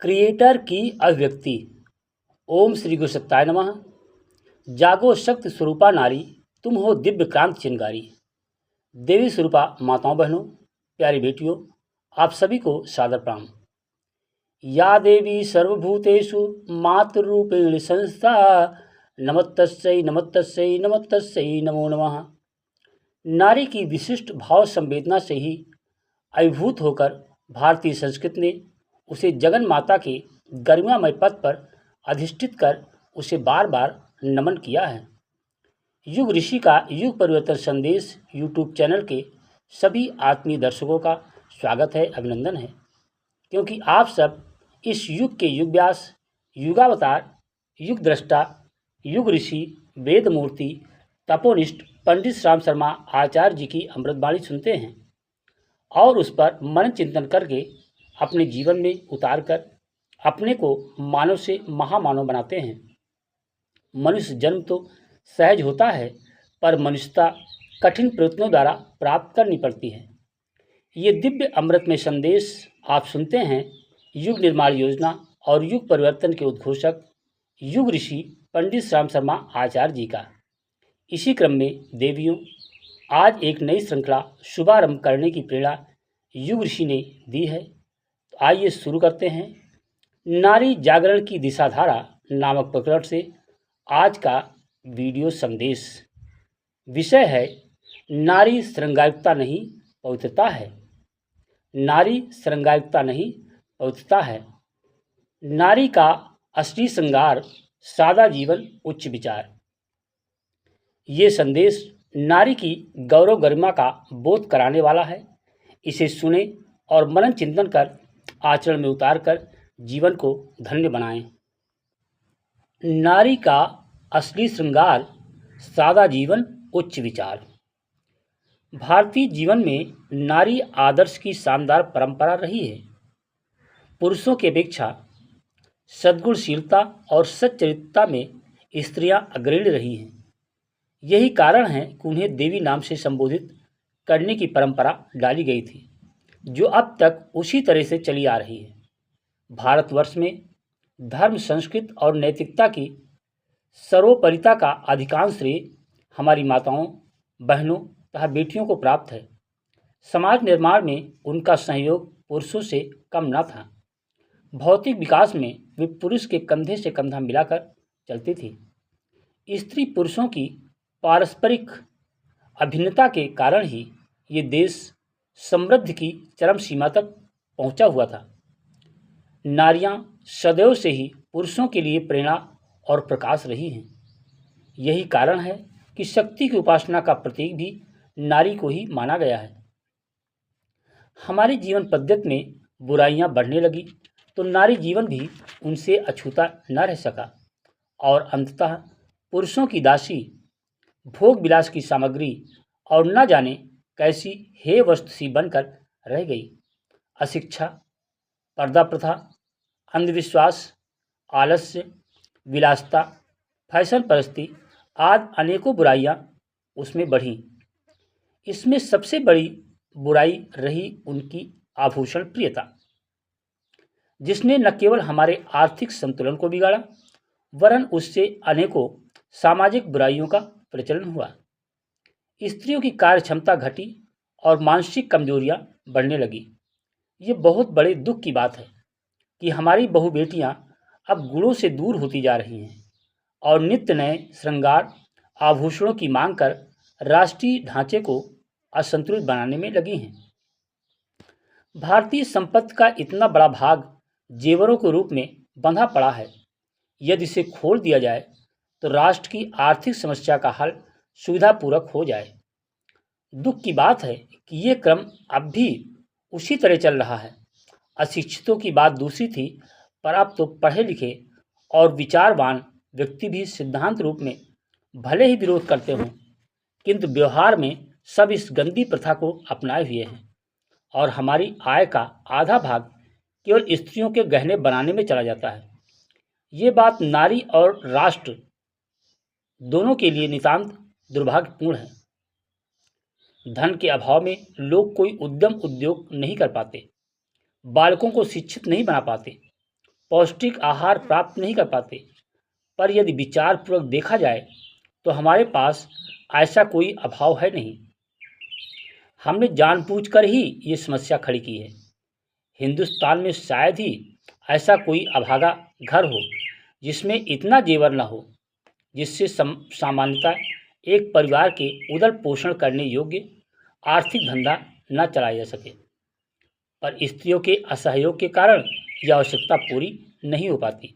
Creator की अभिव्यक्ति। ओम श्री गुरु सत्ताय नमः। जागो शक्ति स्वरूपा नारी, तुम हो दिव्य क्रांति चिनगारी। देवी स्वरूपा माताओं बहनों, प्यारी बेटियों, आप सभी को सादर प्रणाम। या देवी सर्वभूतेषु मातृरूपेण संस्था, नमस्तस्यै नमस्तस्यै नमस्तस्यै नमो नमः। नारी की विशिष्ट भाव संवेदना से ही अभिभूत होकर भारतीय संस्कृति ने उसे जगन माता के गरिमामय पद पर अधिष्ठित कर उसे बार बार नमन किया है। युग ऋषि का युग परिवर्तन संदेश यूट्यूब चैनल के सभी आत्मीय दर्शकों का स्वागत है, अभिनंदन है, क्योंकि आप सब इस युग के युग व्यास, युगावतार, युग दृष्टा, युग ऋषि, वेद मूर्ति, तपोनिष्ठ पंडित राम शर्मा आचार्य जी की अमृतवाणी सुनते हैं और उस पर मनन चिंतन करके अपने जीवन में उतार कर अपने को मानव से महामानव बनाते हैं। मनुष्य जन्म तो सहज होता है, पर मनुष्यता कठिन प्रयत्नों द्वारा प्राप्त करनी पड़ती है। ये दिव्य अमृतमय संदेश आप सुनते हैं युग निर्माण योजना और युग परिवर्तन के उद्घोषक युग ऋषि पंडित राम शर्मा आचार्य जी का। इसी क्रम में देवियों, आज एक नई श्रृंखला शुभारंभ करने की प्रेरणा युग ऋषि ने दी है। तो आइए शुरू करते हैं। नारी जागरण की दिशाधारा नामक प्रकरण से आज का वीडियो संदेश। विषय है नारी श्रृंगारिकता नहीं पवित्रता है। नारी श्रृंगारिकता नहीं पवित्रता है। नारी का असली श्रृंगार सादा जीवन, उच्च विचार। ये संदेश नारी की गौरव गरिमा का बोध कराने वाला है। इसे सुने और मनन चिंतन कर आचरण में उतार कर जीवन को धन्य बनाएं। नारी का असली श्रृंगार सादा जीवन, उच्च विचार। भारतीय जीवन में नारी आदर्श की शानदार परंपरा रही है। पुरुषों की अपेक्षा सद्गुणशीलता और सच्चरित्रता में स्त्रियां अग्रणी रही हैं। यही कारण है कि उन्हें देवी नाम से संबोधित करने की परंपरा डाली गई थी, जो अब तक उसी तरह से चली आ रही है। भारतवर्ष में धर्म, संस्कृति और नैतिकता की सर्वोपरिता का अधिकांश श्रेय हमारी माताओं, बहनों तथा बेटियों को प्राप्त है। समाज निर्माण में उनका सहयोग पुरुषों से कम न था। भौतिक विकास में वे पुरुष के कंधे से कंधा मिलाकर चलती थी। स्त्री पुरुषों की पारस्परिक अभिन्नता के कारण ही ये देश समृद्धि की चरम सीमा तक पहुंचा हुआ था। नारियां सदैव से ही पुरुषों के लिए प्रेरणा और प्रकाश रही हैं। यही कारण है कि शक्ति की उपासना का प्रतीक भी नारी को ही माना गया है। हमारी जीवन पद्धति में बुराइयां बढ़ने लगी तो नारी जीवन भी उनसे अछूता न रह सका और अंततः पुरुषों की दासी, भोग विलास की सामग्री और न जाने कैसी हेय वस्तु सी बनकर रह गई। अशिक्षा, पर्दा प्रथा, अंधविश्वास, आलस्य, विलासिता, फैशन परस्ती आदि अनेकों बुराइयां उसमें बढ़ीं। इसमें सबसे बड़ी बुराई रही उनकी आभूषण प्रियता, जिसने न केवल हमारे आर्थिक संतुलन को बिगाड़ा, वरन उससे अनेकों सामाजिक बुराइयों का प्रचलन हुआ। स्त्रियों की कार्य क्षमता घटी और मानसिक कमजोरियां बढ़ने लगी। ये बहुत बड़े दुख की बात है कि हमारी बहु बेटियां अब गुणों से दूर होती जा रही हैं और नित्य नए श्रृंगार आभूषणों की मांग कर राष्ट्रीय ढांचे को असंतुलित बनाने में लगी हैं। भारतीय संपत्ति का इतना बड़ा भाग जेवरों के रूप में बंधा पड़ा है। यदि इसे खोल दिया जाए तो राष्ट्र की आर्थिक समस्या का हल सुविधापूर्वक हो जाए। दुख की बात है कि ये क्रम अब भी उसी तरह चल रहा है। अशिक्षितों की बात दूसरी थी, पर अब तो पढ़े लिखे और विचारवान व्यक्ति भी सिद्धांत रूप में भले ही विरोध करते हों, किंतु व्यवहार में सब इस गंदी प्रथा को अपनाए हुए हैं और हमारी आय का आधा भाग केवल स्त्रियों के गहने बनाने में चला जाता है। ये बात नारी और राष्ट्र दोनों के लिए नितांत दुर्भाग्यपूर्ण है। धन के अभाव में लोग कोई उद्यम उद्योग नहीं कर पाते, बालकों को शिक्षित नहीं बना पाते पौष्टिक आहार प्राप्त नहीं कर पाते। पर यदि विचारपूर्वक देखा जाए तो हमारे पास ऐसा कोई अभाव है नहीं। हमने जानबूझकर ही ये समस्या खड़ी की है। हिंदुस्तान में शायद ही ऐसा कोई अभागा घर हो जिसमें इतना जेवर न हो जिससे सामान्यतः एक परिवार के उदर पोषण करने योग्य आर्थिक धंधा न चलाया जा सके। पर स्त्रियों के असहयोग के कारण यह आवश्यकता पूरी नहीं हो पाती।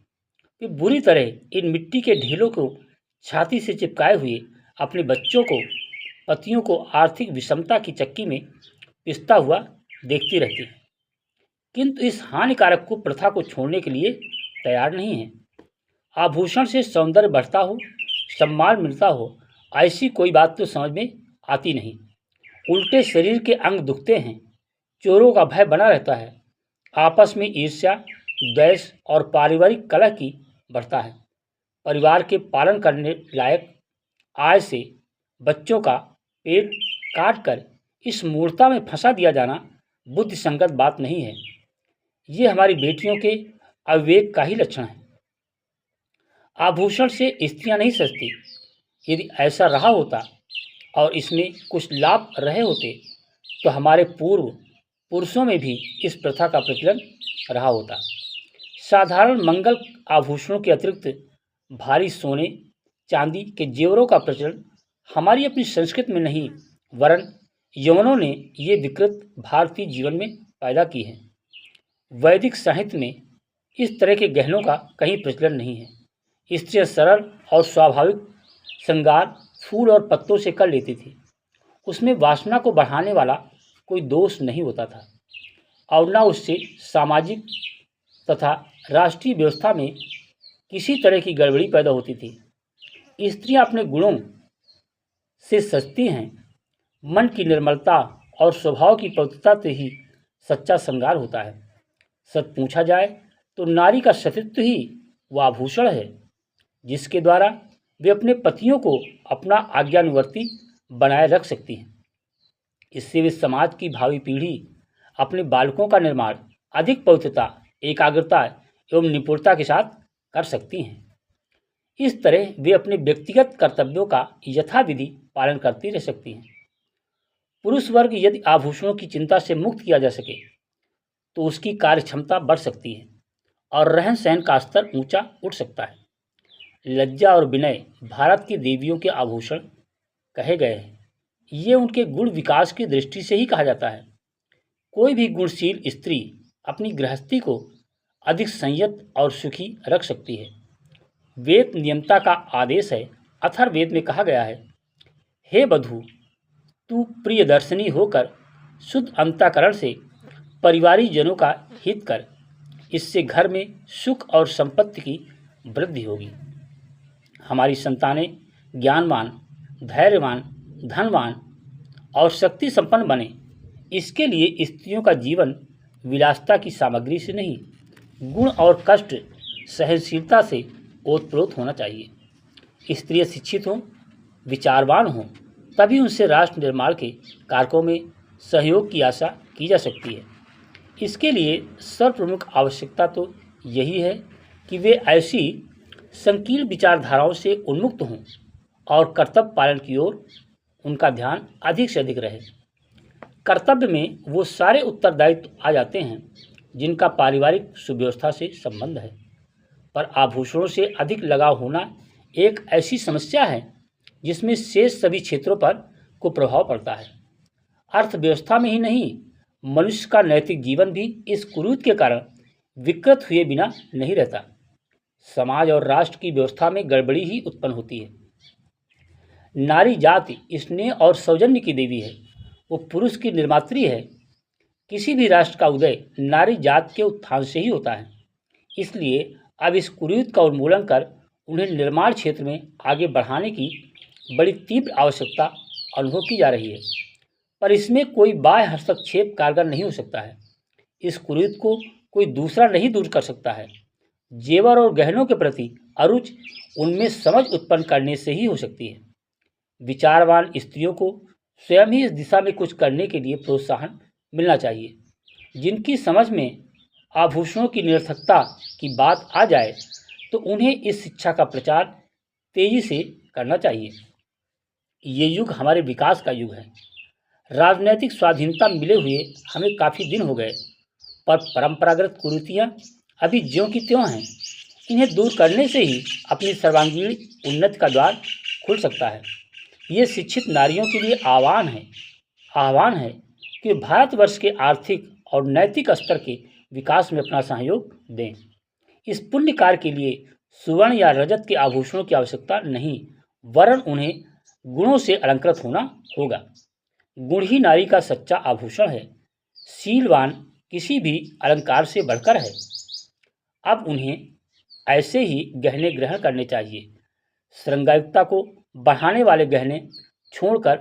वे बुरी तरह इन मिट्टी के ढेलों को छाती से चिपकाए हुए अपने बच्चों को, पतियों को आर्थिक विषमता की चक्की में पिसता हुआ देखती रहती हैं, किंतु इस हानिकारक प्रथा को छोड़ने के लिए तैयार नहीं है। आभूषण से सौंदर्य बढ़ता हो, सम्मान मिलता हो, ऐसी कोई बात तो समझ में आती नहीं। उल्टे शरीर के अंग दुखते हैं, चोरों का भय बना रहता है, आपस में ईर्ष्या, द्वेष और पारिवारिक कलह की बढ़ता है। परिवार के पालन करने लायक आय से बच्चों का पेट काट कर इस मूर्खता में फंसा दिया जाना बुद्धि संगत बात नहीं है। ये हमारी बेटियों के अविवेक का ही लक्षण है। आभूषण से स्त्रियां नहीं सजती। यदि ऐसा रहा होता और इसमें कुछ लाभ रहे होते तो हमारे पूर्व पुरुषों में भी इस प्रथा का प्रचलन रहा होता। साधारण मंगल आभूषणों के अतिरिक्त भारी सोने चांदी के जेवरों का प्रचलन हमारी अपनी संस्कृति में नहीं, वरन यवनों ने ये विकृत भारतीय जीवन में पैदा की है। वैदिक साहित्य में इस तरह के गहनों का कहीं प्रचलन नहीं है। स्त्रियां सरल और स्वाभाविक श्रृंगार फूल और पत्तों से कर लेती थी। उसमें वासना को बढ़ाने वाला कोई दोष नहीं होता था और न उससे सामाजिक तथा राष्ट्रीय व्यवस्था में किसी तरह की गड़बड़ी पैदा होती थी। स्त्रियां अपने गुणों से सजती हैं। मन की निर्मलता और स्वभाव की पवित्रता से ही सच्चा श्रृंगार होता है। सच पूछा जाए तो नारी का सतीत्व ही वह आभूषण है जिसके द्वारा वे अपने पतियों को अपना आज्ञानुवर्ती बनाए रख सकती हैं। इससे वे समाज की भावी पीढ़ी अपने बालकों का निर्माण अधिक पवित्रता, एकाग्रता एवं निपुणता के साथ कर सकती हैं। इस तरह वे अपने व्यक्तिगत कर्तव्यों का यथाविधि पालन करती रह सकती हैं। पुरुष वर्ग यदि आभूषणों की चिंता से मुक्त किया जा सके तो उसकी कार्य क्षमता बढ़ सकती है और रहन सहन का स्तर ऊंचा उठ सकता है। लज्जा और विनय भारत की देवियों के आभूषण कहे गए हैं। ये उनके गुण विकास की दृष्टि से ही कहा जाता है। कोई भी गुणशील स्त्री अपनी गृहस्थी को अधिक संयत और सुखी रख सकती है। वेद नियमता का आदेश है। अथर्ववेद में कहा गया है, हे बधू, तू प्रियदर्शनी होकर शुद्ध अंतःकरण से परिवारी जनों का हित कर। इससे घर में सुख और संपत्ति की वृद्धि होगी। हमारी संतानें ज्ञानवान, धैर्यवान, धनवान और शक्ति संपन्न बने, इसके लिए स्त्रियों का जीवन विलासिता की सामग्री से नहीं, गुण और कष्ट सहनशीलता से ओतप्रोत होना चाहिए। स्त्रियां शिक्षित हों, विचारवान हों, तभी उनसे राष्ट्र निर्माण के कारकों में सहयोग की आशा की जा सकती है। इसके लिए सर्वप्रमुख आवश्यकता तो यही है कि वे ऐसी संकीर्ण विचारधाराओं से उन्मुक्त हों और कर्तव्य पालन की ओर उनका ध्यान अधिक से अधिक रहे। कर्तव्य में वो सारे उत्तरदायित्व आ जाते हैं जिनका पारिवारिक सुव्यवस्था से संबंध है। पर आभूषणों से अधिक लगाव होना एक ऐसी समस्या है जिसमें शेष सभी क्षेत्रों पर को प्रभाव पड़ता है। अर्थव्यवस्था में ही नहीं, मनुष्य का नैतिक जीवन भी इस कुरीति के कारण विकृत हुए बिना नहीं रहता। समाज और राष्ट्र की व्यवस्था में गड़बड़ी ही उत्पन्न होती है। नारी जाति स्नेह और सौजन्य की देवी है। वो पुरुष की निर्मात्री है। किसी भी राष्ट्र का उदय नारी जाति के उत्थान से ही होता है। इसलिए अब इस कुरीति का उन्मूलन कर उन्हें निर्माण क्षेत्र में आगे बढ़ाने की बड़ी तीव्र आवश्यकता अनुभव की जा रही है। पर इसमें कोई बाह्य हस्तक्षेप कारगर नहीं हो सकता है। इस कुरीति को कोई दूसरा नहीं दूर कर सकता है। जेवर और गहनों के प्रति अरुचि उनमें समझ उत्पन्न करने से ही हो सकती है। विचारवान स्त्रियों को स्वयं ही इस दिशा में कुछ करने के लिए प्रोत्साहन मिलना चाहिए। जिनकी समझ में आभूषणों की निरर्थकता की बात आ जाए तो उन्हें इस शिक्षा का प्रचार तेजी से करना चाहिए। ये युग हमारे विकास का युग है। राजनैतिक स्वाधीनता मिले हुए हमें काफ़ी दिन हो गए, पर परंपरागत कुरीतियाँ अभी ज्यों की त्यों हैं। इन्हें दूर करने से ही अपनी सर्वांगीण उन्नति का द्वार खुल सकता है। ये शिक्षित नारियों के लिए आह्वान है कि भारतवर्ष के आर्थिक और नैतिक स्तर के विकास में अपना सहयोग दें। इस पुण्य कार्य के लिए सुवर्ण या रजत के आभूषणों की आवश्यकता नहीं, वरन उन्हें गुणों से अलंकृत होना होगा। गुण ही नारी का सच्चा आभूषण है। शीलवान किसी भी अलंकार से बढ़कर है। अब उन्हें ऐसे ही गहने ग्रहण करने चाहिए। श्रृंगारिकता को बढ़ाने वाले गहने छोड़कर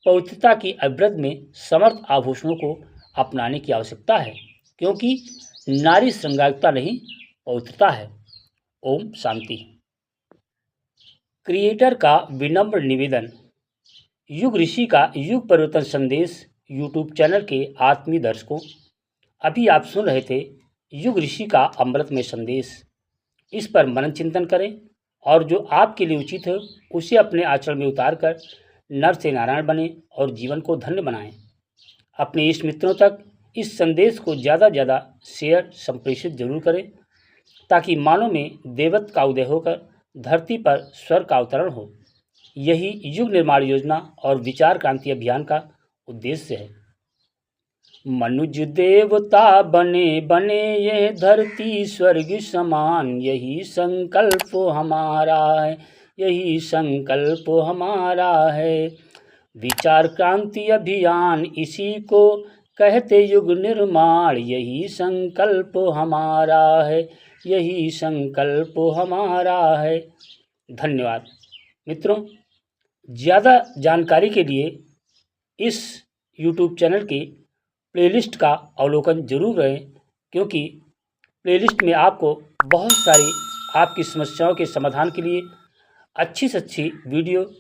पवित्रता की अवृद्ध में समर्थ आभूषणों को अपनाने की आवश्यकता है, क्योंकि नारी श्रृंगारिकता नहीं, पवित्रता है। ओम शांति। क्रिएटर का विनम्र निवेदन। युग ऋषि का युग परिवर्तन संदेश यूट्यूब चैनल के आत्मीय दर्शकों, अभी आप सुन रहे थे युग ऋषि का अमृतमय संदेश। इस पर मनन चिंतन करें और जो आपके लिए उचित है उसे अपने आचरण में उतार कर नर से नारायण बने और जीवन को धन्य बनाएं। अपने इष्ट मित्रों तक इस संदेश को ज़्यादा से ज़्यादा शेयर संप्रेषित जरूर करें, ताकि मानव में देवत्व का उदय होकर धरती पर स्वर्ग का अवतरण हो। यही युग निर्माण योजना और विचार क्रांति अभियान का उद्देश्य है। मनुज देवता बने बने ये धरती स्वर्ग समान, यही संकल्प हमारा है, यही संकल्प हमारा है। विचार क्रांति अभियान इसी को कहते युग निर्माण, यही संकल्प हमारा है, यही संकल्प हमारा है। धन्यवाद मित्रों। ज़्यादा जानकारी के लिए इस YouTube चैनल के प्लेलिस्ट का अवलोकन जरूर करें, क्योंकि प्लेलिस्ट में आपको बहुत सारी आपकी समस्याओं के समाधान के लिए अच्छी से अच्छी वीडियो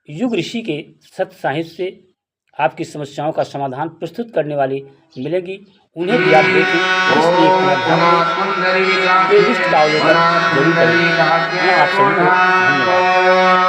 युग ऋषि के सत्य साहित्य से आपकी समस्याओं का समाधान प्रस्तुत करने वाली मिलेगी। उन्हें भी आप देखें, इसलिए प्लेलिस्ट का अवलोकन जरूर करें। मैं आप सभी को धन्यवाद।